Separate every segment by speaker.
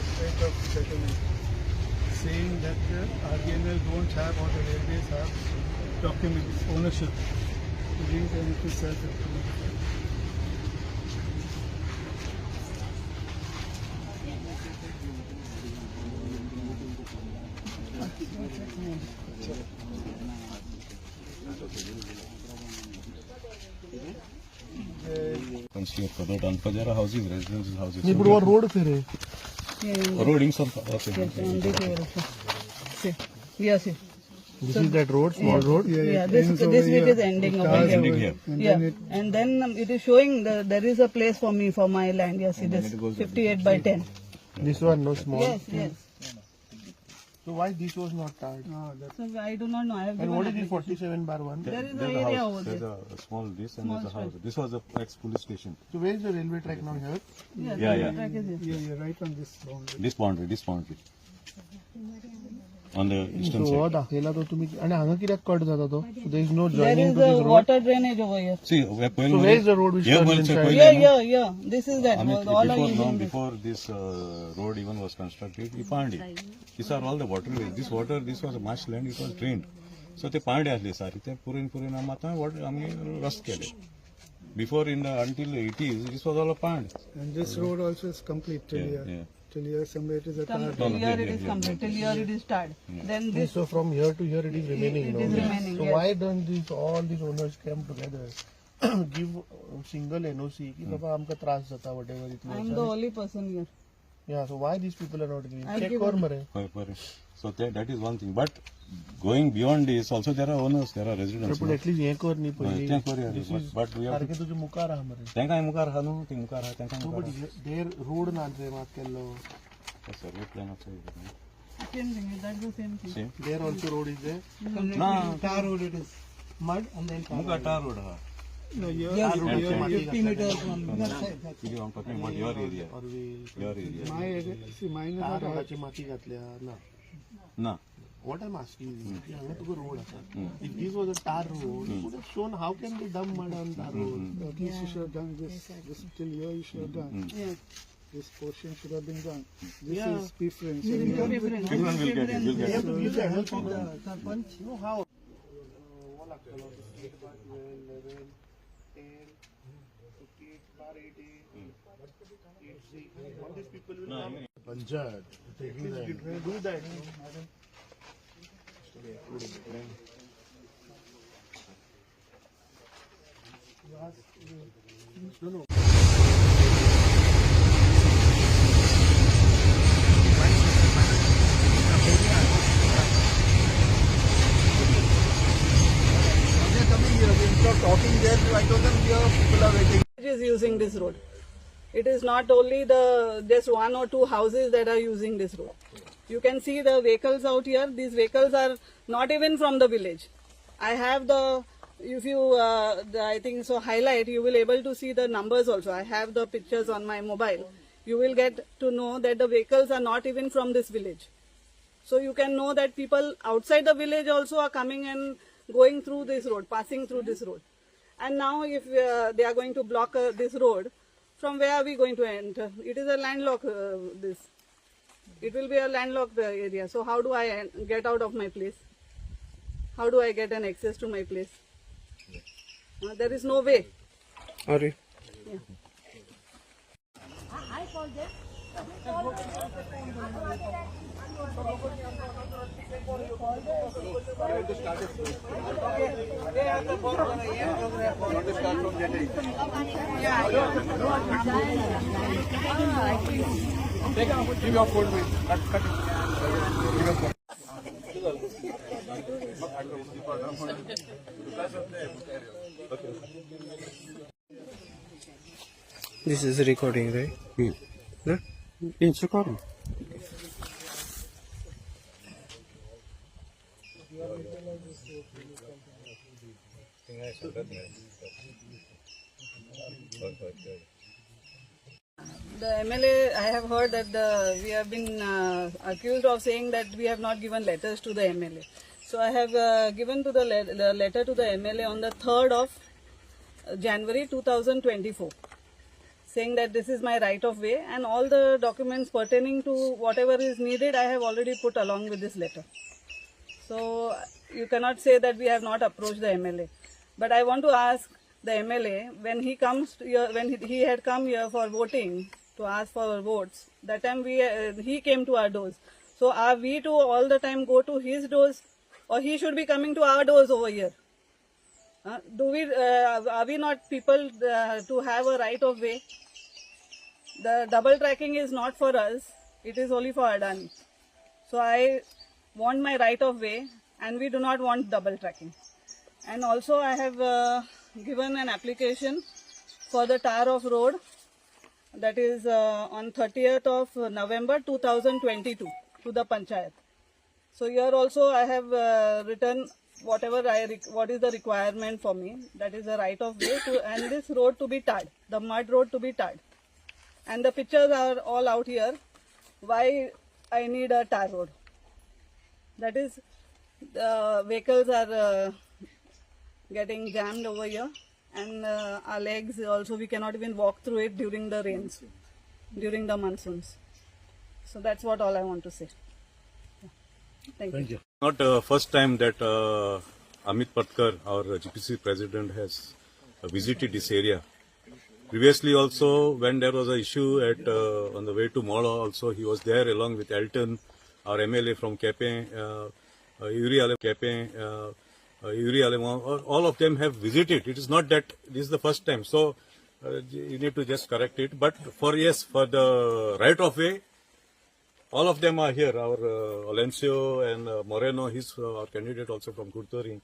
Speaker 1: website of settlement saying that RBNL don't have or the railways have documents, ownership. These are to self-document.
Speaker 2: Done for there are houses, residential houses.
Speaker 3: नहीं, but वो road फिर है.
Speaker 2: Road in some. Okay.
Speaker 4: Yes.
Speaker 3: This is that road, small road.
Speaker 4: Yeah, this bit is ending over here.
Speaker 2: Ending here.
Speaker 4: Yeah, and then it is showing there is a place for me for my land. Yes, it is 58 by 10.
Speaker 3: This one, no small.
Speaker 4: Yes.
Speaker 3: So why this was not tarred?
Speaker 4: So I do not know. I have
Speaker 3: And
Speaker 4: given
Speaker 3: what is
Speaker 4: application.
Speaker 3: it, 47 bar 1?
Speaker 4: There is an
Speaker 2: There's a
Speaker 4: area
Speaker 2: house.
Speaker 4: over
Speaker 2: There's
Speaker 4: there.
Speaker 2: a small this and there's a house. This was the ex-police station.
Speaker 3: So where is the railway track now here?
Speaker 2: Yeah.
Speaker 4: The track is here.
Speaker 1: Yeah, you're right on this boundary.
Speaker 2: This boundary. On the eastern
Speaker 3: So
Speaker 2: side.
Speaker 3: वो दाखयला तो तुम्ही आणि हांगा कित्याक cut जाता तो? So there is no
Speaker 4: There
Speaker 3: joining
Speaker 4: is
Speaker 3: to this
Speaker 4: a
Speaker 3: road.
Speaker 4: water drainage over here.
Speaker 2: See, where
Speaker 3: So where is the road which turns inside?
Speaker 4: Yeah. This is that.
Speaker 2: I mean,
Speaker 4: All are using this.
Speaker 2: before this road even was constructed, we found it. These are all the waterways. This was a marshland. It was drained. So ते पांडे असले सारे ते पुरेन आम्ही water आम्ही rust केले. Before until 80s, this was all a pond.
Speaker 1: And this road also is complete till here.
Speaker 2: Yeah.
Speaker 1: Till here somewhere it is a tar.
Speaker 4: Till here it is complete. Till here it is tarred. Then this.
Speaker 3: So from here to here it is remaining.
Speaker 4: It
Speaker 3: no?
Speaker 4: is remaining,
Speaker 3: So
Speaker 4: yes.
Speaker 3: why don't all these owners come together, give single NOC कि बाबा आमका त्रास जाता whatever it
Speaker 4: I am
Speaker 3: was.
Speaker 4: the only person here.
Speaker 3: Yeah. So why these people are not giving?
Speaker 4: I'll
Speaker 3: Check
Speaker 4: give
Speaker 3: or
Speaker 4: them.
Speaker 3: मरे.
Speaker 2: So that is one thing. But going beyond this, also there are owners, there are residents.
Speaker 3: पण at least एक और नहीं पडली.
Speaker 2: Thank you. But we have
Speaker 3: सारखे तुझे मुखार आहा मरे.
Speaker 2: त्यांका मुखार हा न्हू ती मुखार हा त्यांका
Speaker 3: No,
Speaker 2: मुखार
Speaker 3: but their road not there मात केल्लो.
Speaker 2: सर्वे प्लॅन असो
Speaker 4: Same thing. That's the same thing.
Speaker 2: Same
Speaker 3: There also road is there.
Speaker 2: ना
Speaker 1: Tar road it is. Mud and then
Speaker 2: मुका टार रोड हा
Speaker 1: No, you're,
Speaker 3: Tar road
Speaker 1: you're,
Speaker 3: also
Speaker 1: you're
Speaker 3: 50 meters
Speaker 1: from that side.
Speaker 2: Actually, I'm talking about your area.
Speaker 3: और we
Speaker 2: Your area.
Speaker 1: My area, see mine is
Speaker 3: tar
Speaker 1: not
Speaker 3: roadaची माती घातल्या ना.
Speaker 2: ना
Speaker 3: What I'm asking is, हांगा तुका road आसा. If this was a tar road, you would have shown how can they dump mud on tar road.
Speaker 1: at least you should have done this till here you should have done.
Speaker 4: Yes.
Speaker 1: This portion should have been done. This
Speaker 3: Yeah.
Speaker 1: is preference.
Speaker 4: This is
Speaker 1: So
Speaker 4: the difference.
Speaker 2: Different will get it. Will
Speaker 3: They
Speaker 2: get
Speaker 3: have
Speaker 2: it.
Speaker 3: to give the help of the sarpanch. No, how? What लागतलो? 8 bar 12, 11, 10, 58 bar 80, 86. All these people will come. Panchayat. Do that. No.
Speaker 1: talking there, I told them here people are waiting.
Speaker 4: Is using this road. It is not only just one or two houses that are using this road. You can see the vehicles out here. These vehicles are not even from the village. I have if you I think so highlight, you will able to see the numbers also. I have the pictures on my mobile. You will get to know that the vehicles are not even from this village. So you can know that people outside the village also are coming and going through this road, passing through this road. And now if they are going to block this road, from where are we going to enter? It is a landlocked It will be a landlocked area. So how do I get out of my place? How do I get an access to my place? There is no way.
Speaker 3: Sorry.
Speaker 4: Yeah.
Speaker 5: I called them.
Speaker 3: Give your phone, please. Cut it. Give your phone. This is recording, right? No?
Speaker 2: It's recording.
Speaker 4: The MLA, I have heard that we have been accused of saying that we have not given letters to the MLA. So I have given to the letter to the MLA on the 3rd of January 2024, saying that this is my right of way, and all the documents pertaining to whatever is needed I have already put along with this letter. So you cannot say that we have not approached the MLA. But I want to ask the MLA, when he comes here, when he had come here for voting to ask for votes, that time he came to our doors. So are we to all the time go to his doors, or he should be coming to our doors over here? Are we not people to have a right of way? The double tracking is not for us, it is only for Adani. So I want my right of way, and we do not want double tracking. And also I have given an application for the tar of road, that is on 30th of November 2022 to the Panchayat. So here also I have written what is the requirement for me, that is the right of way to, and this road to be tarred, the mud road to be tarred. And the pictures are all out here, why I need a tar road. That is, the vehicles are getting jammed over here, and our legs also, we cannot even walk through it during the rains, during the monsoons. So that's what all I want to say. Thank you.
Speaker 2: Not first time that Amit Patkar, our GPC president, has visited this area. Previously also, when there was an issue at on the way to Mola, also he was there along with Elton, our MLA from Kepe, Uri Alemon, all of them have visited. It is not that this is the first time. So you need to just correct it. But for the right of way, all of them are here. Our Olencio and Moreno, he's our candidate also from Kurturi.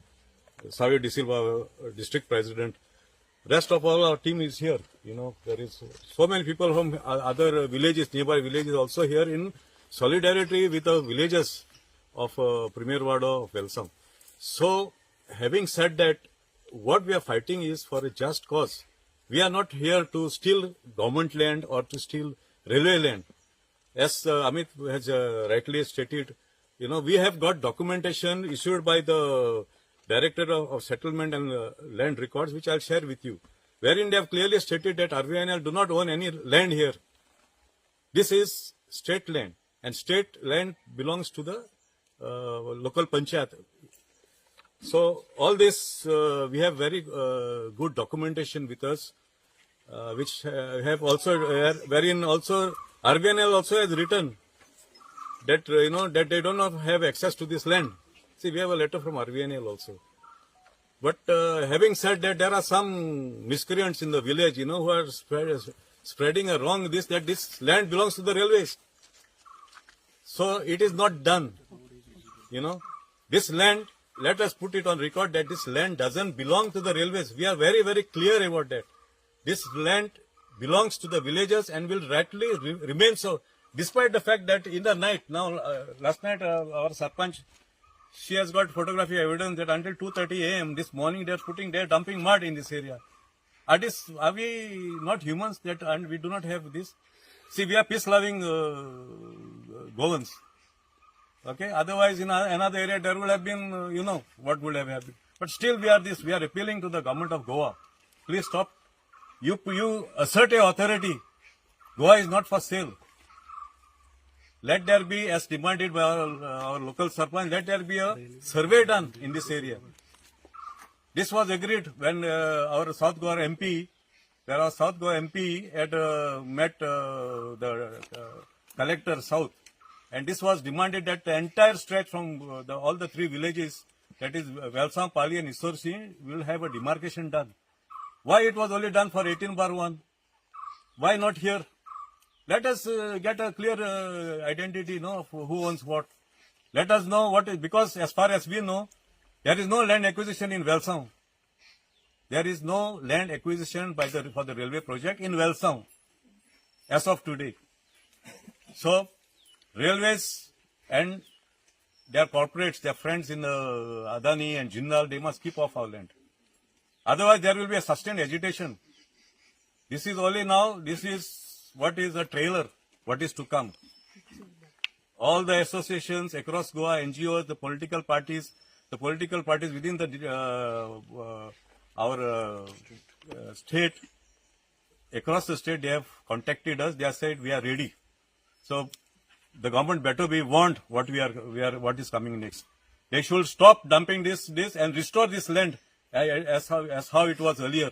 Speaker 2: Savio De Silva, district president. Rest of all our team is here. You know, there is so many people from other villages, nearby villages also here in solidarity with the villages of Premier Wado of Welsam. So, having said that, what we are fighting is for a just cause. We are not here to steal government land or to steal railway land. As Amit has rightly stated, you know, we have got documentation issued by the Director of Settlement and Land Records, which I'll share with you, wherein they have clearly stated that RVNL do not own any land here. This is state land, and state land belongs to the local panchayat. So all this, we have very good documentation with us, which have also, wherein also RVNL also has written that, you know, that they do not have access to this land. See, we have a letter from RVNL also. But having said that, there are some miscreants in the village, you know, who are spreading a wrong that this land belongs to the railways. So it is not done. You know, this land, let us put it on record that this land doesn't belong to the railways. We are very, very clear about that. This land belongs to the villagers and will rightly remain so, despite the fact that in the night, now last night our Sarpanch, she has got photography evidence that until 2:30 a.m. this morning they're dumping mud in this area. Are we not humans that, and we do not have this? See, we are peace-loving Goans. Okay, otherwise in another area there would have been, you know, what would have happened. But still we are appealing to the government of Goa. Please stop. You assert a authority. Goa is not for sale. Let there be, as demanded by our local Sarpanch, let there be a survey done in this area. This was agreed when our South Goa MP, had met the collector South. And this was demanded that the entire stretch from all the three villages, that is Welsam, Pali and Isorsi, will have a demarcation done. Why it was only done for 18/1? Why not here? Let us get a clear identity, you know, of who owns what. Let us know what is, because as far as we know, there is no land acquisition in Welsam. There is no land acquisition for the railway project in Welsam as of today. So, railways and their corporates, their friends in Adani and Jindal, they must keep off our land. Otherwise, there will be a sustained agitation. This is only now, this is what is a trailer, what is to come. All the associations across Goa, NGOs, the political parties within the our state, across the state, they have contacted us. They have said we are ready. So the government better be warned what what is coming next. They should stop dumping this and restore this land as how it was earlier.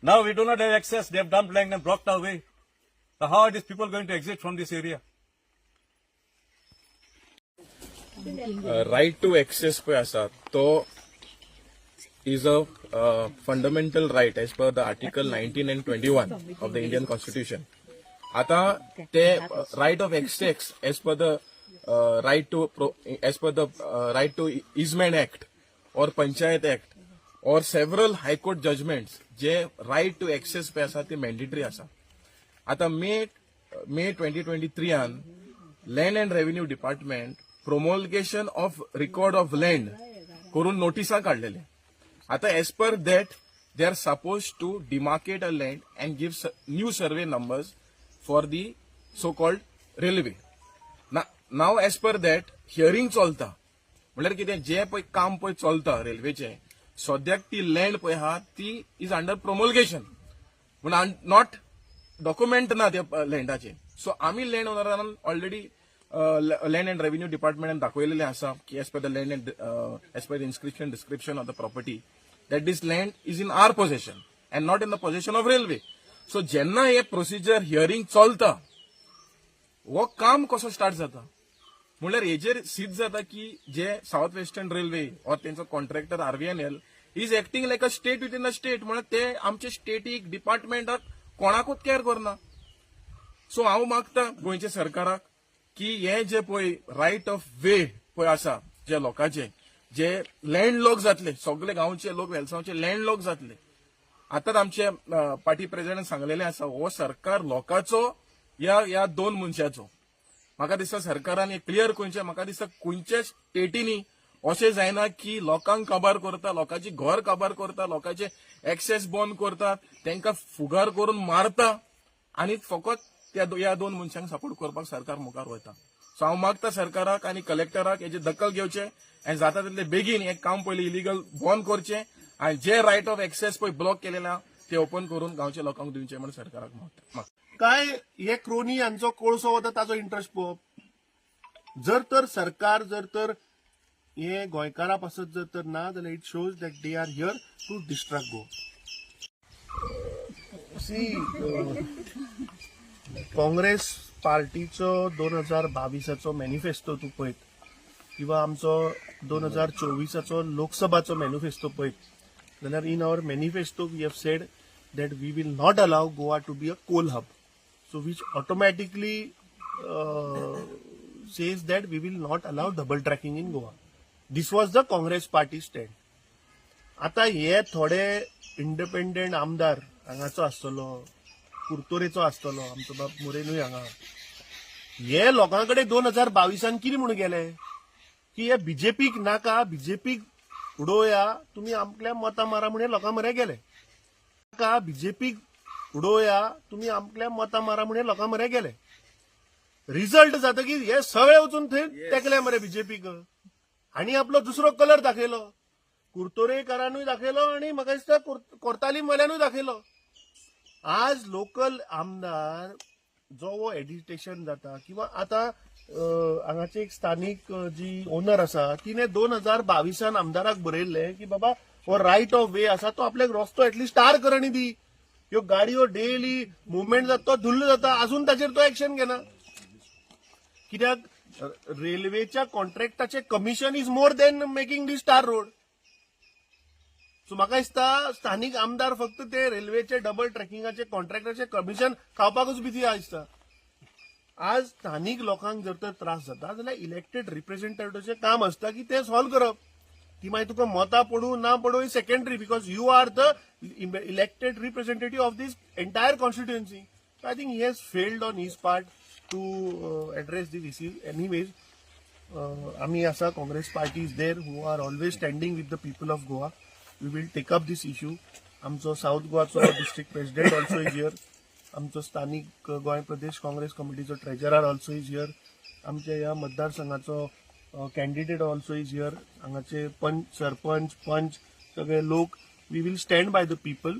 Speaker 2: Now we do not have access. They have dumped land and blocked our way. So how are these people going to exit from this area?
Speaker 5: Right to access पे असा तो is a fundamental right as per the article 19 and 21 of the Indian Constitution. आता ते right of access as per the right to easement act or Panchayat act or several high court judgments J right to access पे असा ते mandatory असा. आता May 2023 आन land and revenue department promulgation of record of land करून नोटिसा काढलेले. आता as per that they are suppose to demarcate a land and give new survey numbers for the so called railway. Now as per that hearing चलता म्हळ्यार कितें जे पळय काम पळय चलता रेल्वेचें सद्याक ती लँड पळय आहा ती इज अंडर प्रोमोल्गेशन म्हण नॉट डॉक्युमेंट ना त्या लँडाचे. सो आम्ही लँड ओनरान ऑलरेडी लँड अँड रेव्हेन्यू डिपार्टमेंटान दाखवलेले आसा की as per the land and as per the inscription description of the property that this land is in our possession and not in the possession of railway. So जेन्ना हे procedure hearing चलता हो काम कसो स्टार्ट जाता म्हळ्यार हेजेर सिद्ध जाता की जे साऊथ वेस्टर्न रेल्वे ऑर तेंचो contractor RVNL is acting like a state with in the state म्हळ्यार ते आमचे स्टेटीक डिपार्टमेंटाक कोणाकूच केअर करना. सो हांव मागता गोंयच्या सरकाराक की हे जे पळय रायट ऑफ वे पळय आसा जे लोकांचे जे लँड लॉक जातले सगळे गांवचे लोक वेलसांवचे लँड लॉक जातले. आतांच आमचे पार्टी प्रेसिडेंट सांगलेले आसा हो सरकार लोकांचो या दोन मनशांचो. म्हाका दिसता सरकारान हे क्लियर कोणचे म्हाका दिसता खंयच्या स्टेटींनी अशें जायना की लोकांक काबार करता लोकांची घर काबार करता लोकांचे एक्सेस बंद करतात तांकां फुगार करून मारता आनी फकत ह्या दोन मनशांक सपोर्ट करपाक सरकार मुखार वता. सो हांव मागता सरकाराक आनी कलेक्टराक हेजे दखल घेवचे आनी जाता तितले बेगीन हे काम पयलीं इलिगल बंद करचें आनी जे रायट ऑफ एक्सेस पळय ब्लॉक केलेले ते ओपन करून गांवच्या लोकांक दिवचे म्हण सरकाराक मागता.
Speaker 3: काय हे क्रोनी यांचो कोळसो वता ताचो इंट्रस्ट पळोवप. जर तर सरकार जर तर हे गोंयकारा पासत जर तर ना जाल्यार it shows that they are here to distract go. Congress पार्टीचो 2022चो मॅनिफेस्टो तूं पळयत किंवा आमचो 2024चो लोकसभाचो मॅनिफेस्टो पळयत जाल्यार in our manifesto we have said that we will not allow Goa to be a coal hub. So which automatically says that we will not allow double tracking in Goa. This was the Congress party stand. आता हे थोडे independent आमदार हांगाचो आसतलो कुर्तोरेचो आसतलो आमचो बाप मोरेनूय हांगा हे लोकां कडेन 2022 कितें म्हणून गेले की हे बीजेपीक नाका बीजेपीक उडोवया तुमी आपल्या मतां मारा म्हणून लोकां मरे गेले. बीजेपीक उडोवया तुमी आपल्या मतां मारा म्हणून लोकां मरे गेले. रिझल्ट जाता की हे सगळे वचून थंय तेकले मरे बीजेपीक आनी आपलो दुसरो कलर दाखयलो कुर्तोरेकारानूय दाखयलो आनी म्हाका दिसता कोर्ताली मल्यानूय दाखयलो. आज लोकल आमदार जो वो एडिटेशन जाता किंवा आता हांगाचे एक स्थानिक जी ओनर आसा तिने 2022 आमदाराक बरयल्ले की बाबा वो राइट ऑफ वे आसा तो आपल्याक रस्तो एटलिस्ट टार कर आनी दी. ह्यो गाडयो डेली मुवमेंट जाता तो धुल्ल जाता अजून ताचेर तो एक्शन घेना. कित्याक रेल्वेच्या कॉन्ट्रॅक्टाचे commission is more than making the star road. So म्हाका दिसता स्थानिक आमदार फक्त ते रेल्वेचे डबल ट्रॅकिंगाचे कॉन्ट्रॅक्टाचे कमिशन खावपाकूच बिजी दिसता. आज स्थानिक लोकांक जर तर त्रास जाता जाल्यार इलेक्टेड रिप्रेझेंटेटिव्हचे काम असता की ते सॉल्व करप. ती मागीर तुका मतां पडू ना पडू is secondary because you are the elected representative of this entire constituency. I think he has failed on his part to address this issues. Anyways आमी आसा Congress party is there who are always standing with the people of Goa. We will take up this issue. आमचो south गोवाचो district president also is here. आमचो स्थानिक गोंय प्रदेश काँग्रेस कमिटीचो treasurer also is here. आमच्या ह्या मतदारसंघाचो candidate also is here. हांगाचे सरपंच पंच सगळे लोक we will stand by the people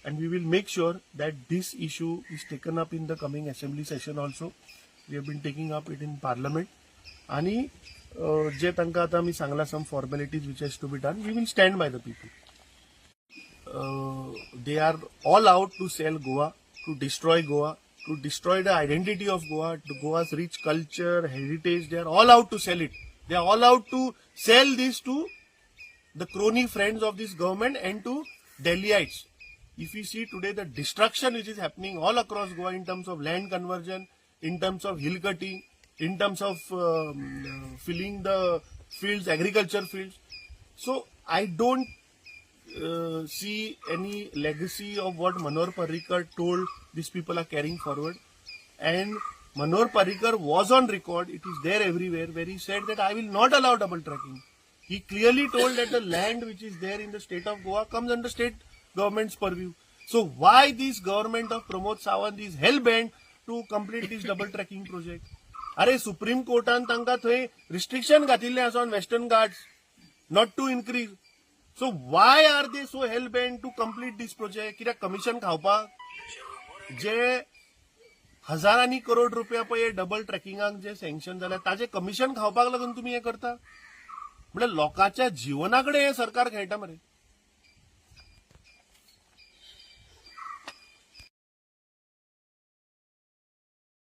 Speaker 3: and we will make sure that this issue is taken up in the coming assembly session also. We have been taking up it in parliament. आणि जे तांकां आतां आमी Sangla some formalities which has to be done, we will stand by the people. They are all out to sell Goa, to destroy Goa, to destroy the identity of Goa, to Goa's rich culture, heritage. They are all out to sell it. They are all out to sell this to the crony friends of this government and to Delhiites. If you see today the destruction which is happening all across Goa in terms of land conversion, in terms of hill cutting, in terms of filling the fields, agriculture fields. So I don't see any legacy of what Manohar Parrikar told these people are carrying forward. And Manohar Parrikar was on record, it is there everywhere, where he said that I will not allow double tracking. He clearly told that the land which is there in the state of Goa comes under state government's purview. So why this government of Pramod Sawant is hell-bent to complete this double tracking project? अरे Supreme कोर्टान तांकां थंय restriction घातिल्लें आसा on Western Ghats not to increase. So why are they so hell bent to complete this project? कित्याक commission खावपाक जे हजारांनी करोड रुपया पळय डबल ट्रॅकिंगाक जे सँक्शन जाल्या ताजे कमिशन खावपाक लागून तुम्ही हे करता? म्हणजे लोकांच्या जीवनाकडे हे सरकार खेळटा मरे.